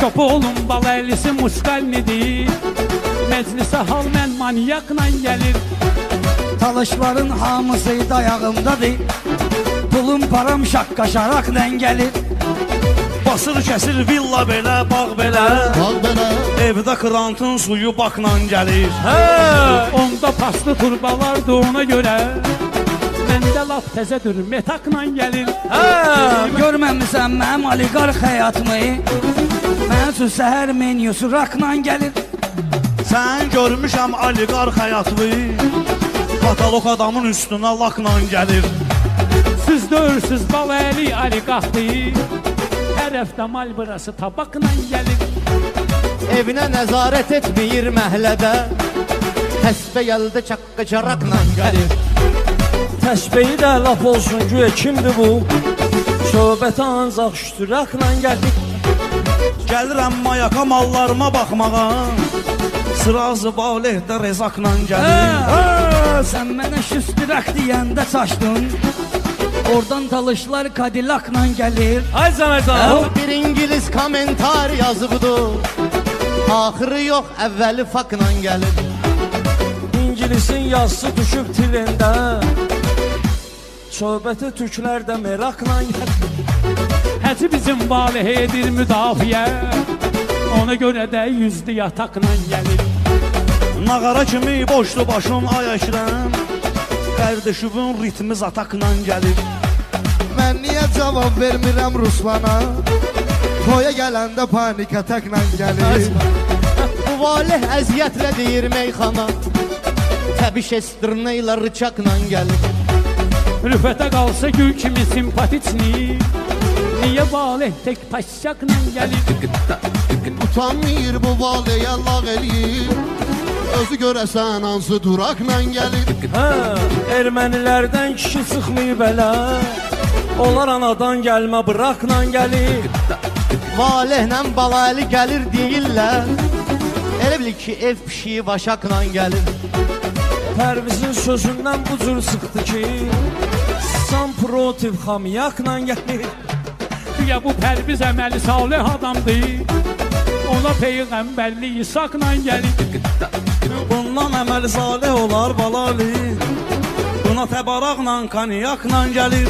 Şopoğlum bal əhlisi musqalnidir. Məclisə hal mən manyakla gəlir. Talışların hamısı dayağımdadır. Pulum param şaqqaşaraqla gəlir. Basır kəsir villa belə, bağ belə. Evdə krantın suyu bakla gəlir. Onda paslı turbalardı ona görə. Məndə laf təzədir metakla gəlir. Görməmisən mənim oliqarx həyatımı? Mən üçün səhər menyusu rakla gəlir. Sən görmüşəm oliqarx həyatını. Katalog adamın üstünə lakla gəlir. Siz döyürsüz bal əli oliqarxdır. Hər həftə mal burası tabaqla gəlir. Evinə nəzarət etməyir məhlədə. Təsbə gəldə çaqqıcaraqla gəlir. Təsbehi də laf olsun güya kimdir bu? Söhbətə ancaq şütüraqla gəlir. Gəlirəm mayaka mallarıma baxmağa. Sırazı balehdə rezaqla gəlir. Sən mənə şüstüraq deyəndə çaşdın. Oradan talışlar kadilakla gəlir. Ay Zəmərcan. Bir İngiliz komentar yazıbdı. Axırı yox, əvvəli fakla gəlir. İngilisin yazısı düşüb tilində. Söhbəti türklər də merakla gəlir. Həci bizim valih edir müdafiə. Ona görə də yüzdü yataqla gəlir. Nağara kimi boşdu başım ay əşrəm. Qardaşımın ritmi zatakla gəlir. Mən niyə cavab vermirəm Ruslana? Toya gələndə panik atakla gəlir. Bu valih əziyyətlə deyir meyxana. Təbiş estirnə ilə rıçaqla gəlir. Rüfətə qalsa gül kimi simpatiçni. Niyə valih tək paşşaqla gəlir. Utanmır bu valiyə lağ eləyir. Özü görəsən hansı duraqla gəlir. Ermənilərdən kişi çıxmayıb elə. Onlar anadan gəlmə bıraqla gəlir. Valihlə balaylı gəlir deyirlər. Elə bilir ki ev pişiyi vaşaqla gəlir. Pərvizin sözündən bu cür çıxdı ki Sam protiv xamiyakla gəlir. Güya bu Pərviz əməli salih adamdır. Ona peyğəmbərli İsaqla gəlir. Bundan əməli salih olar balali. Buna təbaraqla, kanyakla gəlir.